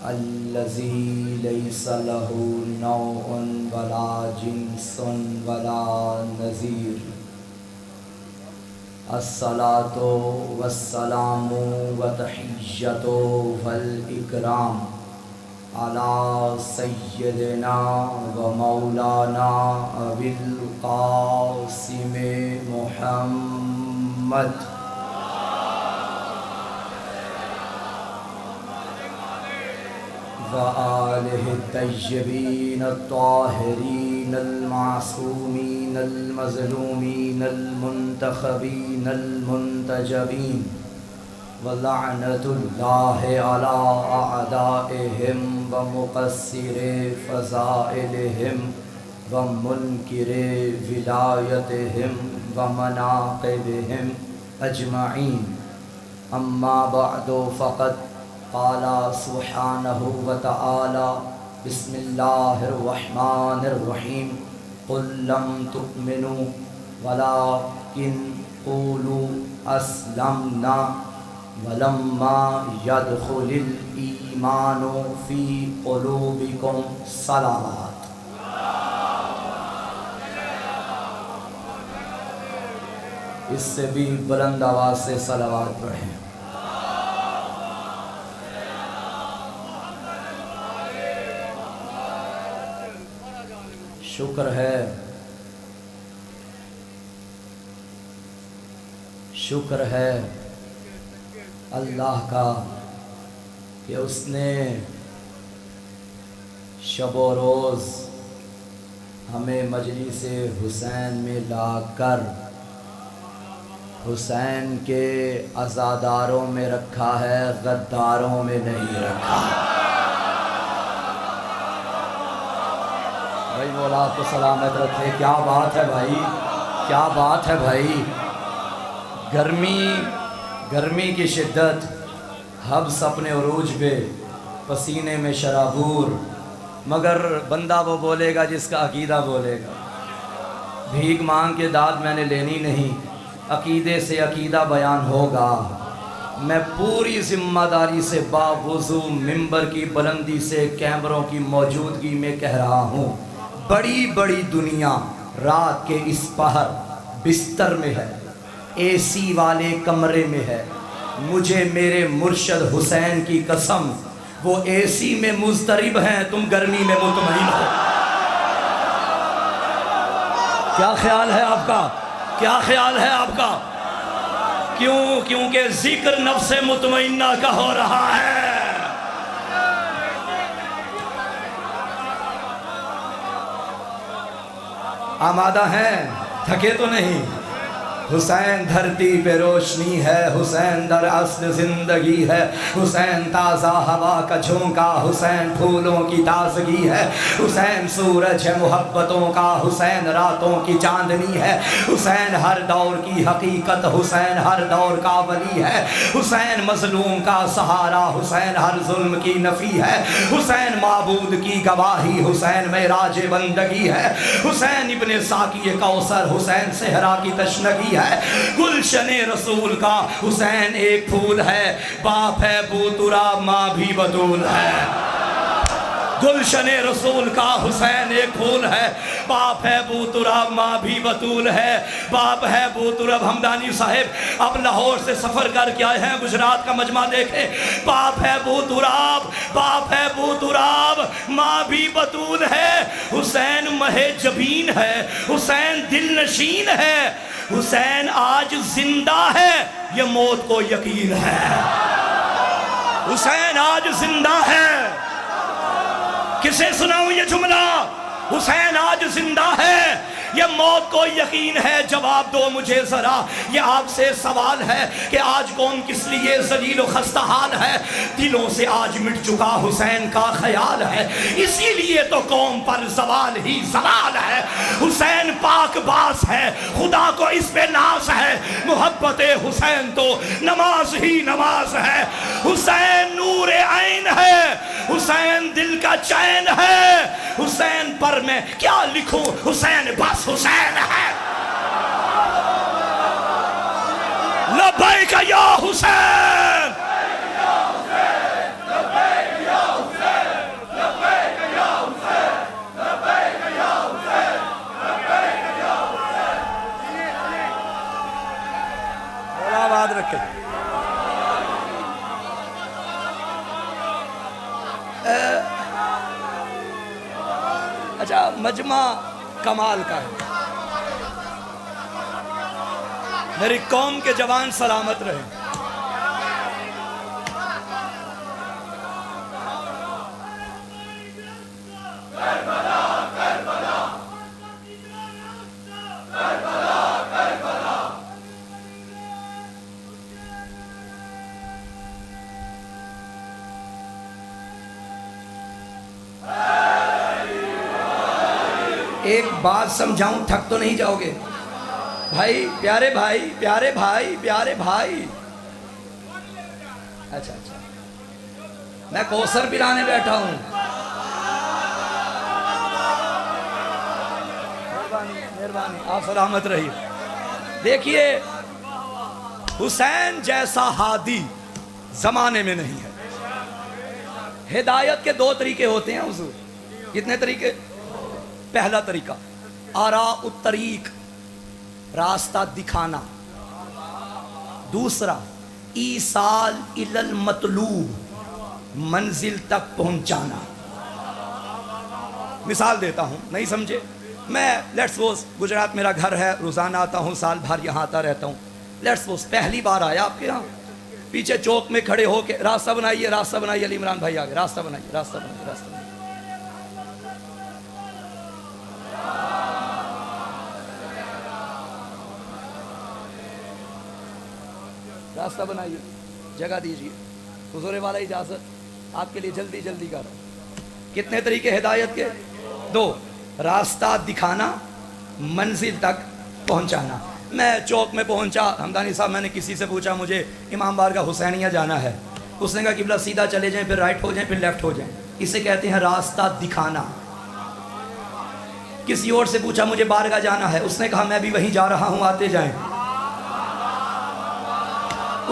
الذي ليس له نوع ولا جنس ولا نظير. الصلاة والسلام وتحية والإكرام على سيدنا ومولانا أبي القاسم محمد وآله الطيبين الطاهرين المعصومين المظلومين المنتخبين المنتجبين ولعنة الله على أعدائهم ومقصر فضائلهم ومنكر ولايتهم ومناقبهم أجمعين. أما بعد فقد قال سبحانه وتعالى بسم الله الرحمن الرحيم قل لم تؤمنوا ولكن قولوا أسلمنا ولما يدخل الإيمان في قلوبكم. صلوات. اس سے بھی بلند آواز سے صلوات پڑھیں. شکر ہے اللہ کا کہ اس نے شب و روز ہمیں مجلس حسین میں لا کر حسین کے عزاداروں میں رکھا ہے، غداروں میں نہیں رکھا. بھائی مولا کو سلامت رکھے. کیا بات ہے بھائی، کیا بات ہے بھائی. گرمی کی شدت، حبس اپنے عروج پہ، پسینے میں شرابور، مگر بندہ وہ بولے گا جس کا عقیدہ بولے گا. بھیک مانگ کے داد میں نے لینی نہیں، عقیدے سے عقیدہ بیان ہوگا. میں پوری ذمہ داری سے باوضو ممبر کی بلندی سے کیمروں کی موجودگی میں کہہ رہا ہوں، بڑی بڑی دنیا رات کے اس پہر بستر میں ہے، اے سی والے کمرے میں ہے. مجھے میرے مرشد حسین کی قسم، وہ اے سی میں مضطرب ہیں، تم گرمی میں مطمئن ہو. کیا خیال ہے آپ کا؟ کیا خیال ہے آپ کا؟ کیونکہ ذکر نفس مطمئنہ کا ہو رہا ہے. آمادہ ہیں؟ تھکے تو نہیں؟ حسین دھرتی پہ روشنی ہے، حسین در اصل زندگی ہے، حسین تازہ ہوا کا جھونکا، حسین پھولوں کی تازگی ہے، حسین سورج ہے محبتوں کا، حسین راتوں کی چاندنی ہے، حسین ہر دور کی حقیقت، حسین ہر دور کا ولی ہے، حسین مظلوم کا سہارا، حسین ہر ظلم کی نفی ہے، حسین معبود کی گواہی، حسین معراج بندگی ہے، حسین ابن ساقی کوثر، حسین صحرا کی تشنگی ہے، گلشن رسول کا حسین ایک پھول ہے، باپ ہے بو تراب ماں بھی بطول ہے. گلشن رسول کا حسین ایک پھول ہے، باپ ہے بو تراب ماں بھی بطول ہے. باپ ہے بو تراب. ہمدانی صاحب اب لاہور سے سفر کر کے آئے ہیں، گجرات کا مجمع دیکھیں. باپ ہے بو تراب، باپ ہے بو تراب ماں بھی بطول ہے. حسین مہ جبین ہے، حسین دل نشین ہے، حسین آج زندہ ہے، یہ موت کو یقین ہے. حسین آج زندہ ہے. کسے سناؤں یہ جملہ؟ حسین آج زندہ ہے، یہ موت کو یقین ہے. جواب دو مجھے ذرا، یہ آپ سے سوال ہے کہ آج کون کس لیے ذلیل و خستہ حال ہے؟ دلوں سے آج مٹ چکا حسین کا خیال ہے، اسی لیے تو قوم پر زوال ہی زوال ہے. حسین پاک باز ہے، خدا کو اس پہ ناز ہے، محبت حسین تو نماز ہی نماز ہے. حسین نور عین ہے، حسین دل کا چین ہے. حسین پر میں کیا لکھوں، حسین بس حسین ہے. لبیک یا حسین، لبیک یا حسین. اچھا مجمع کمال کا ہے. میری قوم کے جوان سلامت رہے. ایک بات سمجھاؤں, تھک تو نہیں جاؤ گے بھائی, پیارے بھائی, پیارے بھائی, پیارے بھائی. اچھا اچھا, میں کوثر پلانے بیٹھا ہوں. مہربانی مہربانی, آپ سلامت رہیے. دیکھیے, حسین جیسا ہادی زمانے میں نہیں ہے. ہدایت کے دو طریقے ہوتے ہیں حضور. کتنے طریقے؟ پہلا طریقہ آراء الطریق, راستہ دکھانا. دوسرا ایصال الی المطلوب, منزل تک پہنچانا. مثال دیتا ہوں, نہیں سمجھے؟ میں لیٹس سپوز گجرات میرا گھر ہے, روزانہ آتا ہوں, سال بھر یہاں آتا رہتا ہوں. لیٹس سپوز پہلی بار آیا آپ کے یہاں, پیچھے چوک میں کھڑے ہو کے راستہ بنائیے, راستہ بنائیے. علی عمران بھائی آگے, راستہ بنائیے, راستہ بنائیے, راستہ بنائیے. راستہ بنائیے, جگہ دیجیے. حضور والا اجازت آپ کے لیے جلدی جلدی کر رہا ہوں. کتنے طریقے ہدایت کے؟ دو. راستہ دکھانا, منزل تک پہنچانا. میں چوک میں پہنچا, ہمدانی صاحب میں نے کسی سے پوچھا مجھے امام بارگاہ حسینیہ جانا ہے. اس نے کہا قبلہ سیدھا چلے جائیں, پھر رائٹ ہو جائیں, پھر لیفٹ ہو جائیں. اسے کہتے ہیں راستہ دکھانا. کسی اور سے پوچھا مجھے بارگاہ جانا ہے, اس نے کہا میں بھی وہیں جا رہا ہوں, آتے جائیں.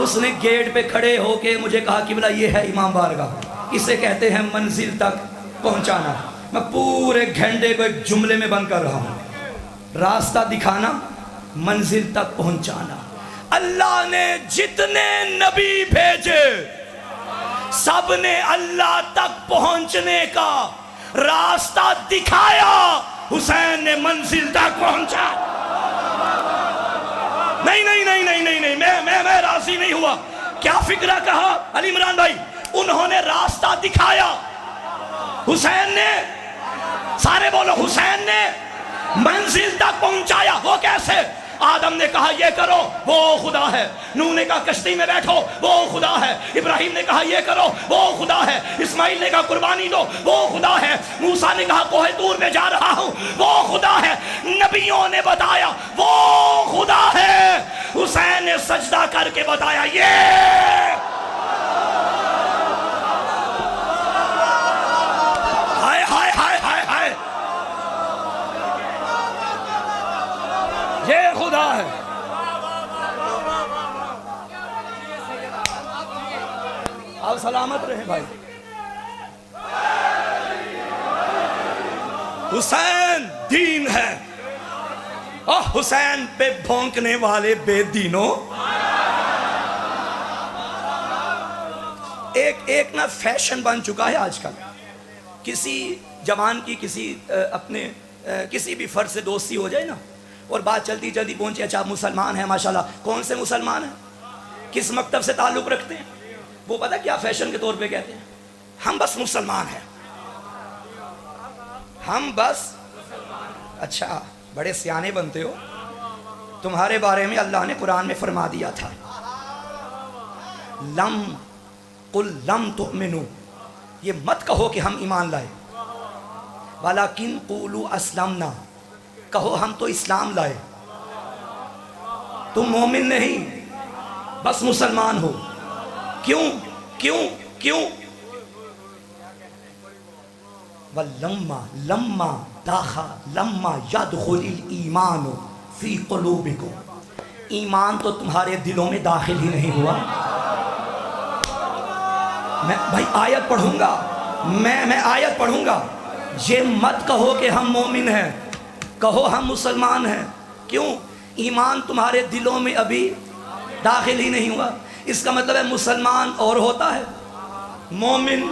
اس نے گیٹ پہ کھڑے ہو کے مجھے کہا قبلہ یہ ہے امام بارگاہ. اسے کہتے ہیں منزل تک پہنچانا. میں پورے گھنٹے کو ایک جملے میں بند کر رہا ہوں, راستہ دکھانا, منزل تک پہنچانا. اللہ نے جتنے نبی بھیجے سب نے اللہ تک پہنچنے کا راستہ دکھایا, حسین نے منزل تک پہنچا. نہیں نہیں نہیں نہیں نہیں نہیں, میں راضی نہیں ہوا. کیا فکرہ کہا علی عمران بھائی؟ انہوں نے راستہ دکھایا, حسین نے, سارے بولو, حسین نے منزل تک پہنچایا. وہ کیسے؟ آدم نے کہا یہ کرو, وہ خدا ہے. نوح نے کہا کشتی میں بیٹھو, وہ خدا ہے. ابراہیم نے کہا یہ کرو, وہ خدا ہے. اسماعیل نے کہا قربانی دو, وہ خدا ہے. موسیٰ نے کہا کوہ طور میں جا رہا ہوں, وہ خدا ہے. نبیوں نے بتایا وہ خدا ہے. حسین نے سجدہ کر کے بتایا یہ. ہائے ہائے ہائے ہائے ہائے, یہ خدا ہے. آپ سلامت رہیں بھائی. حسین دین ہے. حسین پہ بھونکنے والے بے دینوں. ایک نا فیشن بن چکا ہے آج کل. کسی جوان کی اپنے کسی بھی فرد سے دوستی ہو جائے نا, اور بات چلتی چلتی پہنچے, اچھا مسلمان ہیں ماشاءاللہ. کون سے مسلمان ہیں, کس مکتب سے تعلق رکھتے ہیں؟ وہ پتہ کیا فیشن کے طور پہ کہتے ہیں, ہم بس مسلمان ہیں, ہم بس. اچھا بڑے سیانے بنتے ہو. تمہارے بارے میں اللہ نے قرآن میں فرما دیا تھا, قل لم تؤمنو, یہ مت کہو کہ ہم ایمان لائے, ولیکن قولوا اسلمنا, کہو ہم تو اسلام لائے. تم مومن نہیں, بس مسلمان ہو. کیوں کیوں کیوں؟ لما يدخل الایمان فی قلوبکم, ایمان تو تمہارے دلوں میں داخل ہی نہیں ہوا. میں بھائی آیت پڑھوں گا, میں آیت پڑھوں گا. یہ مت کہو کہ ہم مومن ہیں, کہو ہم مسلمان ہیں. کیوں؟ ایمان تمہارے دلوں میں ابھی داخل ہی نہیں ہوا. اس کا مطلب ہے مسلمان اور ہوتا ہے, مومن.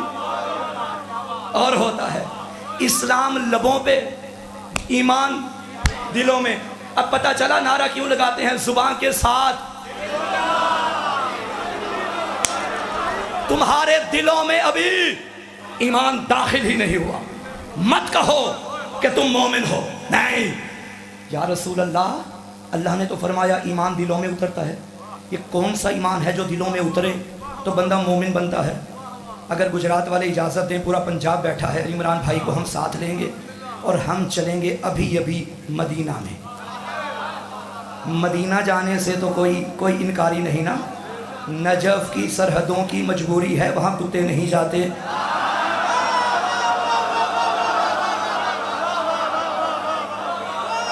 اور ہوتا ہے۔ اسلام لبوں پہ، ایمان دلوں میں۔ اب پتہ چلا نعرہ کیوں لگاتے ہیں زبان کے ساتھ؟ تمہارے دلوں میں ابھی ایمان داخل ہی نہیں ہوا۔ مت کہو کہ تم مومن ہو، نہیں۔ یا رسول اللہ، اللہ نے تو فرمایا ایمان دلوں میں اترتا ہے۔ یہ کون سا ایمان ہے جو دلوں میں اترے تو بندہ مومن بنتا ہے؟ اگر گجرات والے اجازت دیں، پورا پنجاب بیٹھا ہے، عمران بھائی کو ہم ساتھ لیں گے اور ہم چلیں گے ابھی مدینہ میں۔ مدینہ جانے سے تو کوئی انکاری نہیں نا۔ نجف کی سرحدوں کی مجبوری ہے، وہاں کتے نہیں جاتے۔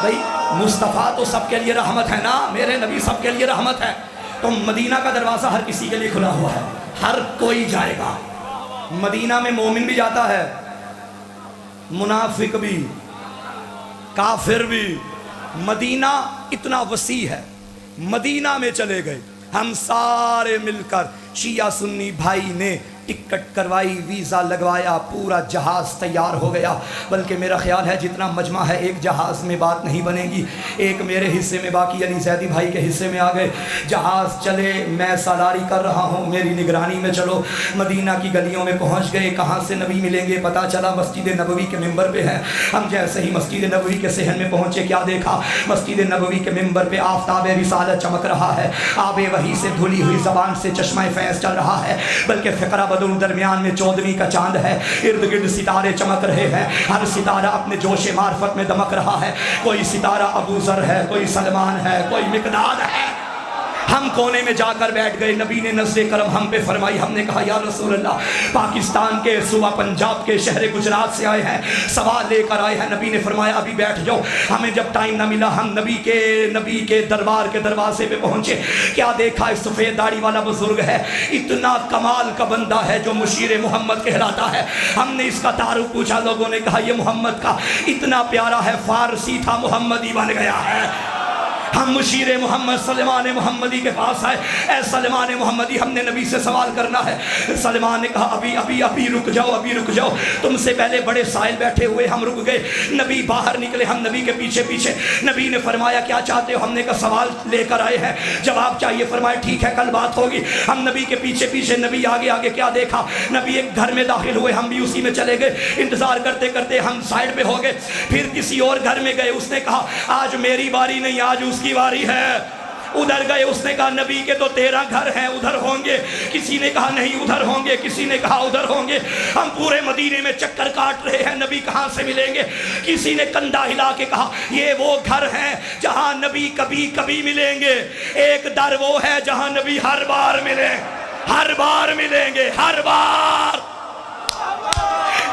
بھائی مصطفیٰ تو سب کے لیے رحمت ہے نا، میرے نبی سب کے لیے رحمت ہے، تو مدینہ کا دروازہ ہر کسی کے لیے کھلا ہوا ہے، ہر کوئی جائے گا۔ مدینہ میں مومن بھی جاتا ہے، منافق بھی، کافر بھی۔ مدینہ اتنا وسیع ہے، مدینہ میں چلے گئے ہم سارے مل کر، شیعہ سنی بھائی نے ٹکٹ کروائی، ویزا لگوایا، پورا جہاز تیار ہو گیا۔ بلکہ میرا خیال ہے جتنا مجمع ہے ایک جہاز میں بات نہیں بنے گی، ایک میرے حصے میں، باقی علی زیدی بھائی کے حصے میں آ گئے۔ جہاز چلے، میں سالاری کر رہا ہوں، میری نگرانی میں چلو۔ مدینہ کی گلیوں میں پہنچ گئے، کہاں سے نبی ملیں گے پتہ چلا مسجد نبوی کے ممبر پہ ہیں۔ ہم جیسے ہی مسجد نبوی کے صحن میں پہنچے، کیا دیکھا؟ مسجد نبوی کے ممبر پہ آفتاب رسالت چمک رہا ہے، آب وحی سے دھلی ہوئی زبان سے چشمہ فیض چل رہا ہے، بلکہ فقرہ بدر درمیان میں 14ویں کا چاند ہے، ارد گرد ستارے چمک رہے ہیں، ہر ستارہ اپنے جوش معرفت میں دمک رہا ہے۔ کوئی ستارہ ابو ذر ہے، کوئی سلمان ہے، کوئی مقداد ہے۔ ہم کونے میں جا کر بیٹھ گئے، نبی نے نظر کرم ہم پہ فرمائی۔ ہم نے کہا یا رسول اللہ، پاکستان کے صوبہ پنجاب کے شہر گجرات سے آئے ہیں، سوال لے کر آئے ہیں۔ نبی نے فرمایا ابھی بیٹھ جاؤ۔ ہمیں جب ٹائم نہ ملا، ہم نبی کے دربار کے دروازے پہ پہنچے۔ کیا دیکھا؟ اس سفید داڑھی والا بزرگ ہے، اتنا کمال کا بندہ ہے جو مشیر محمد کہلاتا ہے۔ ہم نے اس کا تعارف پوچھا، لوگوں نے کہا یہ محمد کا اتنا پیارا ہے، فارسی تھا محمدی بن گیا ہے۔ ہم مشیر محمد سلمان محمدی کے پاس آئے۔ اے سلمان محمدی، ہم نے نبی سے سوال کرنا ہے۔ سلمان نے کہا ابھی رک جاؤ، تم سے پہلے بڑے سائل بیٹھے ہوئے، ہم رک گئے۔ نبی باہر نکلے، ہم نبی کے پیچھے۔ نبی نے فرمایا کیا چاہتے ہو؟ ہم نے کہا سوال لے کر آئے ہیں، جواب چاہیے۔ فرمایا ٹھیک ہے، کل بات ہوگی۔ ہم نبی کے پیچھے، نبی آگے کیا دیکھا؟ نبی ایک گھر میں داخل ہوئے، ہم بھی اسی میں چلے گئے۔ انتظار کرتے ہم سائڈ پہ ہو گئے، پھر کسی اور گھر میں گئے۔ اس نے کہا آج میری باری نہیں، آج اس کی باری ہے۔ ادھر گئے، اس نے کہا نبی کے تو 13 گھر ہیں، ادھر ہوں گے۔ کسی نے کہا نہیں ادھر ہوں گے، کسی نے کہا ادھر ہوں گے۔ ہم پورے مدینے میں چکر کاٹ رہے ہیں، نبی کہاں سے ملیں گے؟ کسی نے کندھا ہلا کے کہا یہ وہ گھر ہیں جہاں نبی کبھی ملیں گے، ایک در وہ ہے جہاں نبی ہر بار ملیں گے، ہر بار۔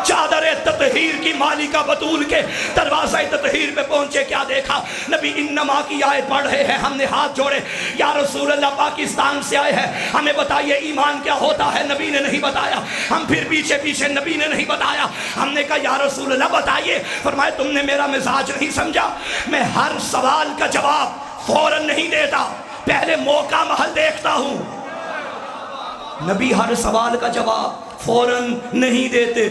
چادر تطہیر کی مالکہ بطول کے دروازہ تطہیر پہ پہنچے، کیا دیکھا؟ نبی انما کی آیت پڑھ رہے ہیں۔ ہم نے ہاتھ جوڑے، یا رسول اللہ پاکستان سے آئے ہیں، ہمیں بتائیے ایمان کیا ہوتا ہے؟ نبی نے نہیں بتایا۔ ہم پھر پیچھے، نبی نے نہیں بتایا۔ ہم نے کہا یا رسول اللہ بتائیے۔ فرمائے تم نے میرا مزاج نہیں سمجھا، میں ہر سوال کا جواب فوراً نہیں دیتا، پہلے موقع محل دیکھتا ہوں۔ نبی ہر سوال کا جواب فوراً نہیں دیتے۔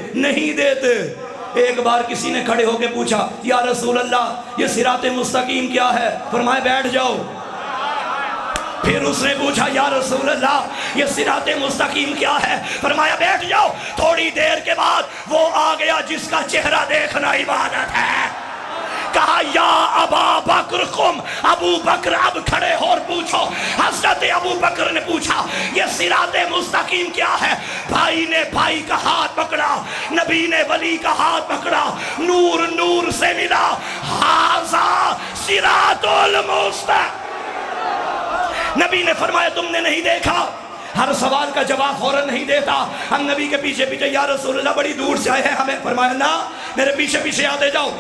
ایک بار کسی نے کھڑے ہو کے پوچھا یا رسول اللہ یہ صراط مستقیم کیا ہے؟ فرمائے بیٹھ جاؤ۔ پھر اس نے پوچھا یا رسول اللہ یہ صراط مستقیم کیا ہے؟ فرمایا بیٹھ جاؤ۔ تھوڑی دیر کے بعد وہ آ گیا جس کا چہرہ دیکھنا عبادت ہے۔ کہا یا ابا بکر قم، ابو بکر اب کھڑے ہو اور پوچھو۔ حضرت ابو بکر نے پوچھا یہ صراط مستقیم کیا ہے؟ بھائی نے بھائی کا ہاتھ پکڑا، نبی نے ولی کا ہاتھ پکڑا، نور سے ملا، ھذا صراط المستقیم۔ نبی نے فرمایا تم نے نہیں دیکھا؟ ہر سوال کا جواب فوراً نہیں دیتا۔ ہم نبی کے پیچھے یا رسول اللہ بڑی دور سے آئے ہیں، ہمیں فرمایا نہ، میرے پیچھے آتے جاؤ۔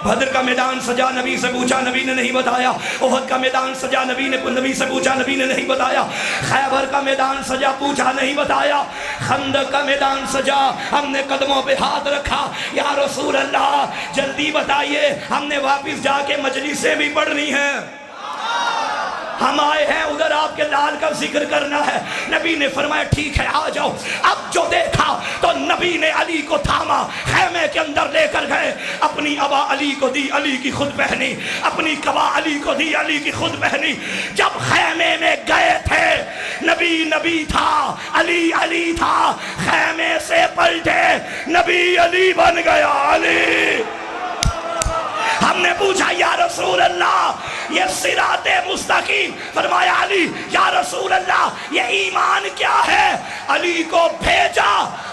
بدر کا میدان سجا، نبی سے پوچھا، نبی نے نہیں بتایا۔ احد کا میدان سجا، نبی سے پوچھا، نبی نے نہیں بتایا۔ خیبر کا میدان سجا، پوچھا، نہیں بتایا۔ خندق کا میدان سجا، ہم نے قدموں پہ ہاتھ رکھا، یا رسول اللہ جلدی بتائیے، ہم نے واپس جا کے مجلسیں بھی پڑھنی ہیں، ہم آئے ہیں ادھر آپ کے لال کا ذکر کرنا ہے۔ نبی نے فرمایا ٹھیک ہے آ جاؤ۔ اب جو دیکھا تو نبی نے علی کو تھام اسامہ خیمے کے اندر لے کر گئے، اپنی ابا علی کو دی، علی کی خود پہنی، اپنی قبا علی کو دی، علی کی خود پہنی۔ جب خیمے میں گئے تھے، نبی نبی تھا، علی علی تھا، خیمے سے پلٹے نبی علی بن گیا علی۔ ہم نے پوچھا یا رسول اللہ یہ صراط مستقیم، فرمایا علی یا رسول اللہ یہ ایمان کیا ہے؟ علی کو بھیجا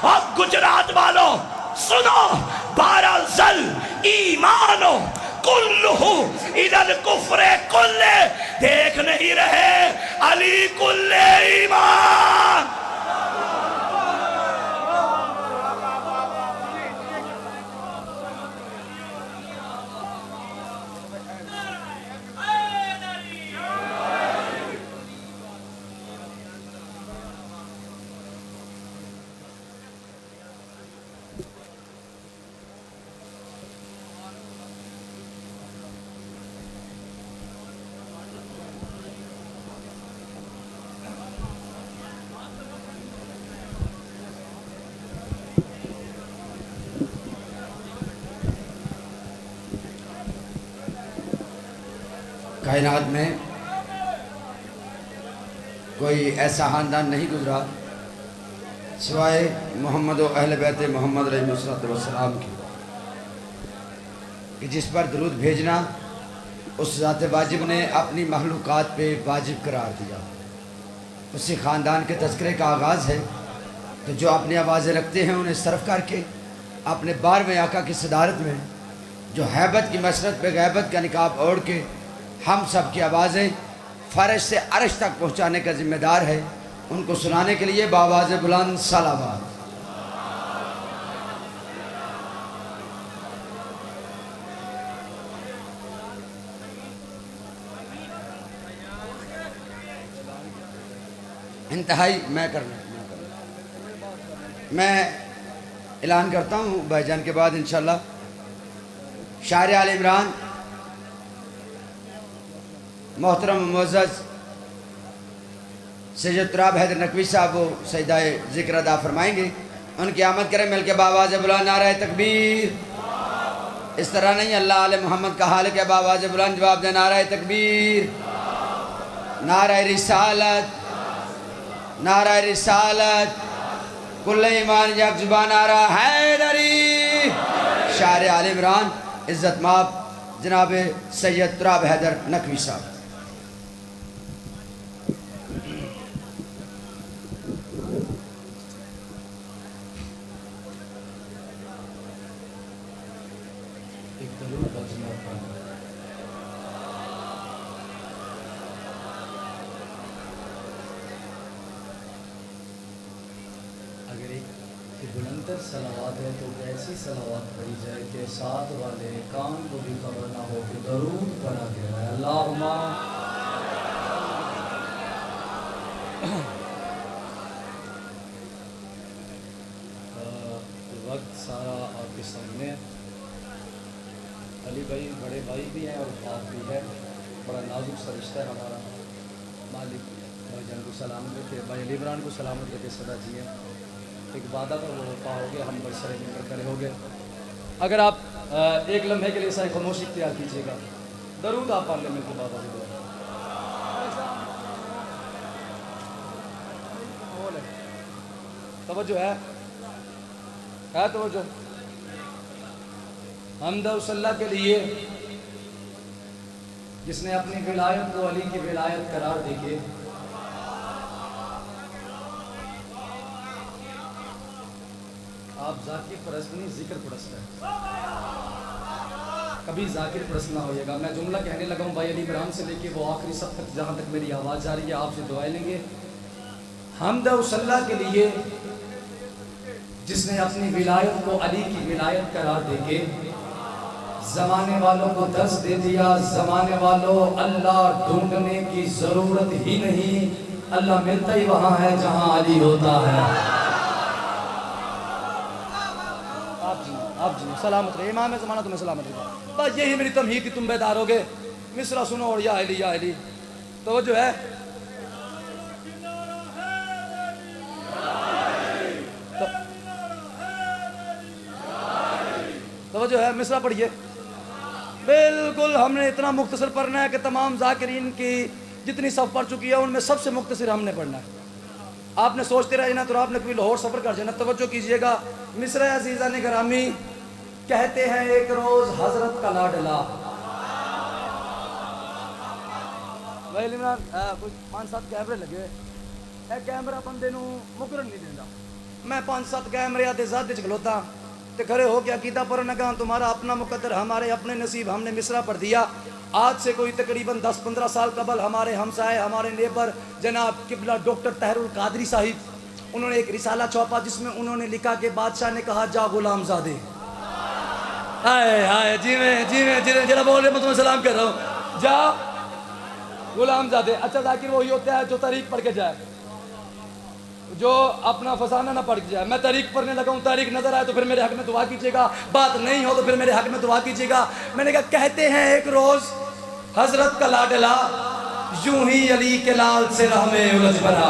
اور گجرات والوں سنو، بارزل ایمانو کلہو الی الکفر کلہ، دیکھ نہیں رہے علی کل ایمان۔ کائنات میں کوئی ایسا خاندان نہیں گزرا سوائے محمد و اہل بیت محمد علیہ السلام کی کہ جس پر درود بھیجنا اس ذات واجب نے اپنی مخلوقات پہ واجب قرار دیا۔ اسی خاندان کے تذکرے کا آغاز ہے، تو جو اپنی آوازیں رکھتے ہیں انہیں صرف کر کے اپنے 12ویں آقا کی صدارت میں جو ہیبت کی مسرت پہ غیبت کا نقاب اوڑھ کے ہم سب کی آوازیں فرش سے عرش تک پہنچانے کا ذمہ دار ہے، ان کو سنانے کے لیے بآواز بلند صلوات۔ انتہائی میں اعلان کرتا ہوں بھائی جان کے بعد انشاءاللہ شاعر آل عمران محترم معزز سید تراب حیدر نقوی صاحب وہ سجدہ ذکر ادا فرمائیں گے، ان کی آمد کریں مل کے بآواز بلند نعرہ تکبیر۔ اس طرح نہیں اللہ علیہ محمد کا حال ہے کہ بآواز بلند جواب دے نعرہ تکبیر، نعرہ رسالت، نعرہ رسالت، کل ایمان یک زبان نعرہ حیدری۔ شاعر آل عمران عزت مآب جناب سید تراب حیدر نقوی صاحب۔ اگر ایک بلندر صلوات ہے تو ایسی صلوات پڑھی جائے کہ ساتھ والے کان کو بھی خبر نہ ہو کہ درود پڑھا گیا ہے۔ اللہم وقت سارا آپ کے سامنے ہے، علی بھائی بڑے بھائی بھی ہیں اور باپ بھی ہے، بڑا نازک سا رشتہ ہے ہمارا۔ مالک بھائی جان کو سلامت رکھے، بھائی علی عمران کو سلامت رکھے، صدا جی ہے ایک وعدہ پر وہ وفا ہو گیا، ہم برسر مل کر کھڑے ہو گئے۔ اگر آپ ایک لمحے کے لیے سائے خاموشی اختیار کیجیے گا، درود آپ پڑھ لیں مل کے بابا سے توجہ ہے توجہ۔ حمد و صلہ کے لیے جس نے اپنی ولایت کو علی کی ولایت قرار دے کے آپ ذاکر پرست نہیں ذکر پرست ہے، کبھی ذاکر پرست نہ ہوئے گا۔ میں جملہ کہنے لگا ہوں بھائی علی عمران سے لے کے وہ آخری سب تک جہاں تک میری آواز جا رہی ہے، آپ سے دعائیں لیں گے۔ حمد و صلہ کے لیے جس نے اپنی ولایت کو علی کی ولایت قرار دے کے زمانے والوں کو درس دے دیا، زمانے والوں اللہ ڈھونڈنے کی ضرورت ہی نہیں، اللہ ملتا ہی وہاں ہے جہاں علی ہوتا ہے۔ آپ جی سلامت رہے، امام زمانہ تمہیں سلامت رہے، بس یہی میری تمہید کی، تم بیدار ہوگے۔ مصرع سنو اور یا علی یا علی، توجہ ہے۔ توجہ ہے، مصرع پڑھیے. بالکل ہم نے اتنا مختصر پڑھنا ہے کہ تمام ذاکرین کی جتنی صف پڑھ چکی ہے ان میں سب سے مختصر ہم نے پڑھنا ہے. آپ نے سوچتے رہ جانا تو آپ نے کبھی لاہور سفر کر جانا. توجہ کیجئے گا. مصرع عزیزان گرامی. کہتے ہیں ایک روز حضرت کا لاڈلا. بھائی عمران کچھ 5-7 کیمرے لگے. اے کیمرہ بندے نو مکرن نہیں دینا. میں 5-7 کیمرے آتے ذات وچ کھلوتا تے کھڑے ہو کے عقیدہ پڑھنا کہاں تمہارا اپنا مقدر ہمارے اپنے نصیب. ہم نے مصرع پڑھ دیا. آج سے کوئی تقریباً 10-15 سال قبل ہمارے ہمسائے ہمارے نیبر جناب قبلہ ڈاکٹر طاہر القادری صاحب انہوں نے ایک رسالہ چھاپا جس میں انہوں نے لکھا کہ بادشاہ نے کہا جا غلام زادے. ہائے ہائے جی میں جڑا بول رہے میں تمہیں سلام کر رہا ہوں. جا غلام زادے. اچھا ذاکر وہی ہوتا ہے جو تاریخ پڑھ کے جائے, جو اپنا فسانہ نہ پڑھ کے جائے. میں تاریخ پڑھنے لگا ہوں, تاریخ نظر آئے تو پھر میرے حق میں دعا کیجیے گا, بات نہیں ہو تو پھر میرے حق میں دعا کیجیے گا. میں نے کہا کہتے ہیں ایک روز حضرت کا لاڈلا یوں ہی علی کے لال سے راہ میں الجھ بنا.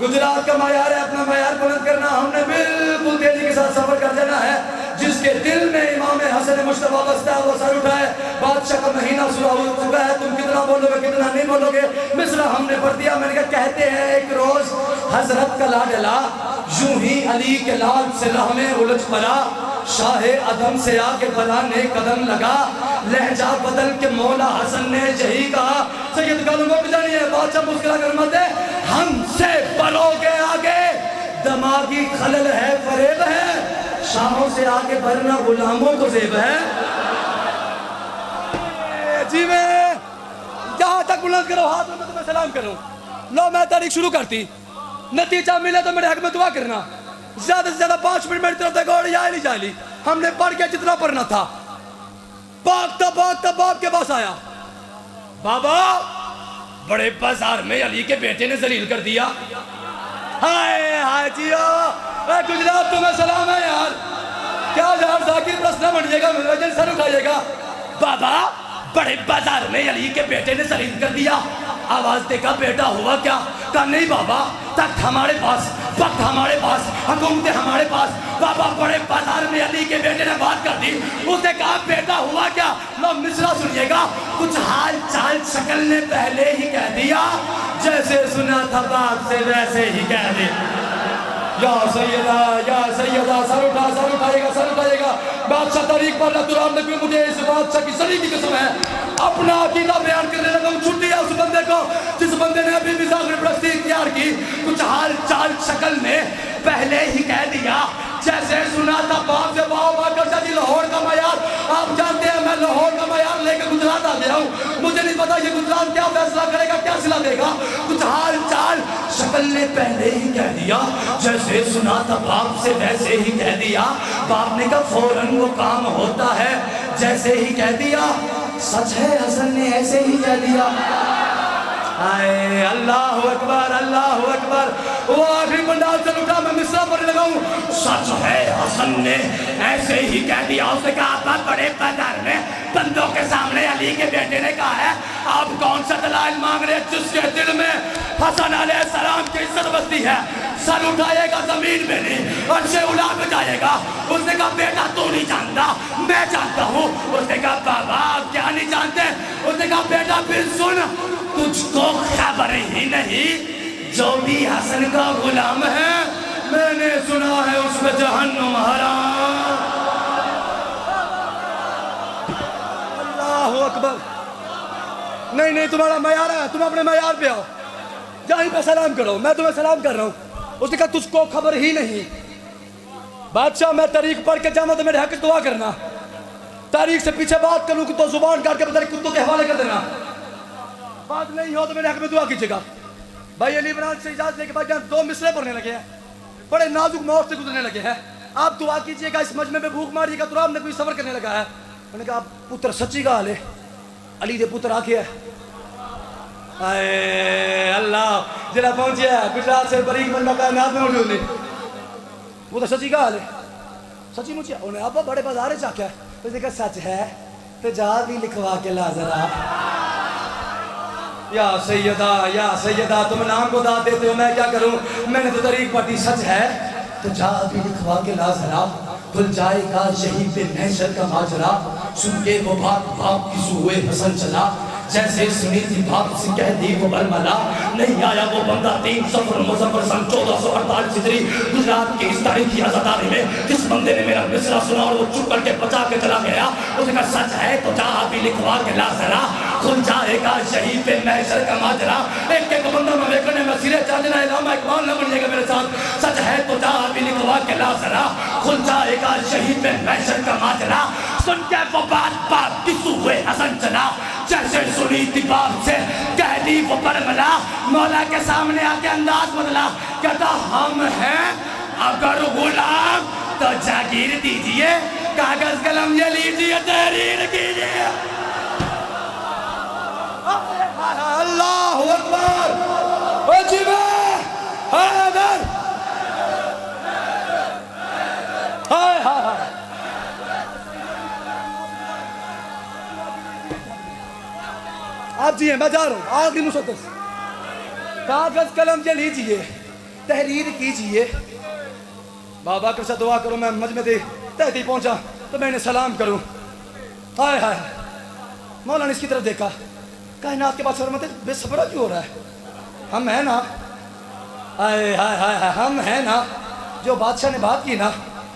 گجرات کا معیار ہے اپنا معیار بلند کرنا. ہم نے بالکل تیزی کے ساتھ سفر کر جانا ہے. جس کے دل میں امام حسن مجتبیٰ بستا ہے وہ سر اٹھائے. بادشاہ کا مہینہ شروع ہو چکا ہے, تم کتنا بولو گے کتنا نہیں بولو گے. مصرع ہم نے پڑھ دیا. میں نے کہا کہتے ہیں ایک روز حضرت کا لاڈلا یوں ہی علی کے لال سے راہ میں الجھ پڑا. شاہ عدم سے آ کے بلا نے قدم لگا, لہجہ بدل کے مولا حسن نے یہی کہا. سید گالوں کو بجانی ہے, بادشاہ مسکرا کر مت ہے, ہم سے بڑھو گے آگے دماغی خلل ہے فریب ہے, شاہوں سے آگے بڑھنا غلاموں کو زیب ہے. جی میں جہاں تک بلند کرو ہاتھ میں تمہیں سلام کروں. لو میں تاریخ شروع کرتی, نتیجہ ملے تو میرے حق میں دعا کرنا. زیادہ سے زیادہ 5 منٹ میری طرف گوڑ یا علی جالی. ہم نے پڑھ کے جتنا پڑھنا تھا. بھاگتا باپ کے پاس آیا. بابا بڑے بازار میں علی کے بیٹے نے ذلیل کر دیا. ہائے ہائے جیو اے گجرات تمہیں سلام ہے یار. کیا یار ذاکر پرسنہ بنیے گا, مجھے سر اٹھائیے گا. بابا بڑے بازار میں علی کے بیٹے نے ذلیل کر دیا. آواز دے کا بیٹا ہوا کیا؟ کہا نہیں بابا, تخت ہمارے پاس, وقت ہمارے پاس, حکومتیں ہمارے پاس. بابا بڑے بازار میں علی کے بیٹے نے بات کر دی. اس نے کہا بیٹا ہوا کیا؟ لو مصرع سنیے گا. کچھ حال چال شکل نے پہلے ہی کہہ دیا, جیسے سنا تھا باپ سے ویسے ہی کہہ دے. یا سیدہ سر اٹھائیے گا. بادشاہ تاریخ پر دوران نبی مجھے اس بادشاہ کی سری کی قسم ہے اپنا عقیدہ بیان کرنے لگا ہوں. چھٹی ہے اس بندے کو جس بندے نے ابھی بھی ظاہر پرستی اختیار کی. کچھ حال چال شکل نے پہلے ہی کہہ دیا, جیسے سنا تھا باپ سے. باکر جی لاہور کا معیار آپ جانتے ہیں, میں لاہور کا معیار لے کے گجرات آ گیا ہوں. مجھے نہیں پتا یہ گجرات کیا فیصلہ کرے گا, کیا صلہ دے گا. کچھ حال چال شکل نے پہلے ہی کہہ دیا, جیسے سنا تھا باپ سے ویسے ہی کہہ دیا. باپ نے کہا فوراً وہ کام ہوتا ہے جیسے ہی کہہ دیا. سچ ہے حسن نے ایسے ہی کہہ دیا. اللہ اکبر اللہ اکبر. وہ آخری منڈال سے اٹھا, میں مصرع پڑھنے لگا ہوں. سچ ہے حسن نے ایسے ہی کہہ دیا. اس نے کہا آپ بڑے بازار میں بندوں کے سامنے علی کے بیٹے نے کہا ہے, آپ کون سا دلائل مانگ رہے جس کے دل میں حسن علیہ السلام کی عزت بستی ہے. سر اٹھائے گا زمین میں نہیں, عرش اولیٰ پہ جائے گا. اس نے کہا بیٹا تو نہیں جانتا, میں جانتا ہوں. اس نے کہا بابا آپ کیا نہیں جانتے. اس نے کہا بیٹا پھر سن, تجھ کو خبر ہی نہیں جو بھی حسن کا غلام ہے, میں نے سنا ہے اس میں جہنم حرام. اللہ اکبر. نہیں تمہارا معیار ہے, تم اپنے معیار پہ آؤ, جہیں پہ سلام کرو. میں تمہیں سلام کر رہا ہوں. اس نے کہا تجھ کو خبر ہی نہیں. بادشاہ میں تاریخ پڑھ کے جاؤں تو میرے حق دعا کرنا. تاریخ سے پیچھے بات کروں تو زبان کاٹ کے بتا کتوں کے حوالے کر دینا. بات نہیں ہو تو میرے حق میں دعا کیجیے گا. بھائی علی عمران سے اجازت لے کے بھائی جان 2 مصرع پڑھنے لگے ہیں, بڑے نازک موت سے گزرنے لگے ہیں. آپ دعا کیجیے گا, اس مجمع میں بھوک ماریے گا. تراب نے کوئی سفر کرنے لگا ہے. میں نے کہا پتر سچی کا حال ہے, علی دے پتر آکے ہے. اے اللہ جڑا پہنچے ہے گجرات سے بریک بندہ کائنات میں موجود نہیں. وہ تو سچی کا حال ہے, سچی مجھے. انہیں ابا بڑے بازارے چاکیا ہے. اس نے کہا سچ ہے تو جا بھی لکھوا کے لا ذرا. یا سیدہ تم نام کو داد دیتے ہو, میں کیا کروں. میں نے تو تاریخ پڑھی, سچ ہے تو جا بھی لکھوا کے لا ذرا. کھل جائے گا یہیں پہ محشر کا ماجرا، سن کے وہ بات باپ کی سوئے حسن چلا، جیسے سنی تھی بات سے کہہ دی وہ برملا، نہیں آیا وہ بندہ 3 صفر مظفر سن 1448 ہجری گجرات کی اس تاریخی آزاداری میں، جس بندے نے میرا مصرع سنا اور وہ چپ کر کے بچا کے چلا گیا، اس کا سچ ہے تو جا بھی لکھوا کے لا ذرا، کھل جائے گا یہیں پہ محشر کا ماجرا، ایک ایک بندہ میں دیکھنے میں سیرے چاندنا علامہ اقبال نہ بنیے گا میرے ساتھ، سچ ہے تو جا بھی لکھوا کے لا ذرا، کھل جائے گا یہیں پہ محشر کا ماجرا، سن کے وہ بات باپ کی سوئے حسن چلا، جیسے سنی تھی باپ سے کہہ دی وہ برملا، مولا کے سامنے آ کے انداز بدلا، کہتا ہم ہیں اگر غلام تو جاگیر دیجئے، کاغذ قلم یہ لیجئے تحریر کیجئے۔ اللہ اکبر، عجیبہ حیدر، ہائے ہائے، آپ جی ہیں، میں جا رہا ہوں، آخری مسدس، کاغذ قلم یہ لیجئے تحریر کیجئے۔ بابا کر سے دعا کرو، میں مجمع تحتی پہنچا تو میں انہیں سلام کروں، ہائے ہائے، مولا نے اس کی طرف دیکھا، کائنات کے بعد فرماتے بے صبرہ کیوں ہو رہا ہے؟ ہم ہیں نا، ہائے ہائے ہائے، ہم ہیں نا، جو بادشاہ نے بات کی نا،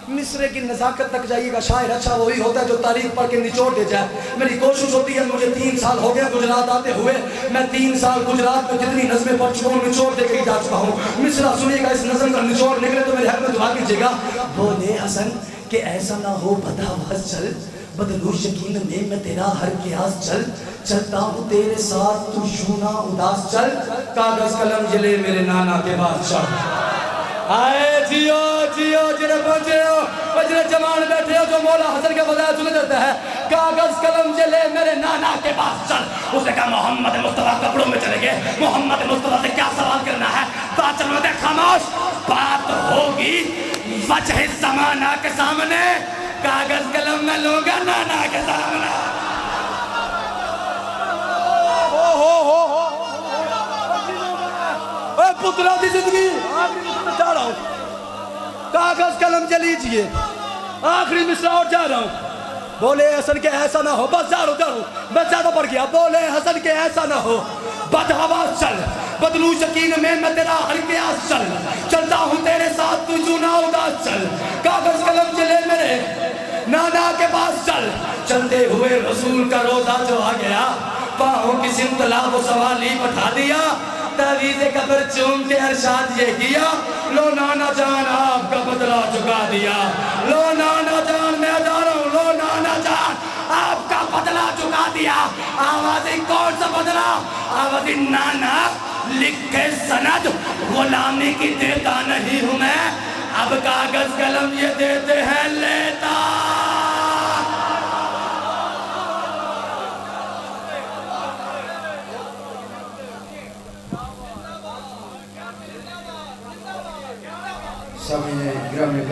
مصرے کی نزاکت تک جائیے گا، شاعر اچھا وہی ہوتا ہے جو تاریخ پڑھ کے نچوڑ دے جائے۔ میری کوشش ہوتی ہے، مجھے 3 سال ہو گیا گجرات آتے ہوئے، میں 3 سال گجرات میں جتنی نظمیں پڑھ چکا ہوں نچوڑ دے کے جا چکا ہوں۔ مصرع سنیے گا، اس نظم کا نچوڑ نکلے تو میرے حق میں دعا کیجیے گا۔ بولے حسن کہ ایسا نہ ہو بدحواس چل، بدلو یقین میں تیرا ہر قیاس چل، چلتا ہوں تیرے ساتھ تو یوں نہ اداس چل، کاغذ قلم جلے میرے نانا کے بادشاہ۔ آئے جیو جیو جنہیں پہنچے ہو، جنہیں جوان بیٹھے ہو، جو مولا حسن کے بجائے سنے دیتا ہے، کاغذ قلم جلے میرے نانا کے پاس چل۔ اس نے کہا محمد مصطفیٰ کپڑوں میں چلے گئے، محمد مصطفیٰ سے کیا سوال کرنا ہے؟ بات چلو دے خاموش، بات ہوگی وجہ زمانہ کے سامنے، کاغذ قلم میں لوں گا نانا کے سامنے۔ اے پترا دی زندگی، جا رہا ہوں، کاغذ قلم جے لیجئے، آخری مصرع اور جا رہا ہوں۔ بولے حسن کے ایسا نہ ہو، بس جا رہا ہوں، میں زیادہ پڑھ گیا۔ بولے حسن کے ایسا نہ ہو، بدحواس چل، بدلو یقین میں تیرا ہر قیاس چل، چلتا ہوں تیرے ساتھ تو یوں نہ اداس چل، کاغذ قلم جلے میرے نانا کے پاس چل۔ چلتے ہوئے رسول کا روزہ جو آ گیا، پاؤں کی سمتلا وہ سوالی بٹھا دیا، تعویذ قبر چوم کے ارشاد یہ کیا، لو نانا جان آپ کا بدلہ چکا دیا، لو نانا جان میں جا رہا ہوں، لو نانا جان آپ کا بدلہ چکا دیا۔ آوازیں کون سا بدلہ؟ آوازیں نانا لکھ کے سند غلامی کی دیتا نہیں ہوں میں، اب کاغذ قلم یہ دیتے ہیں لیتا۔ سامنے گرامی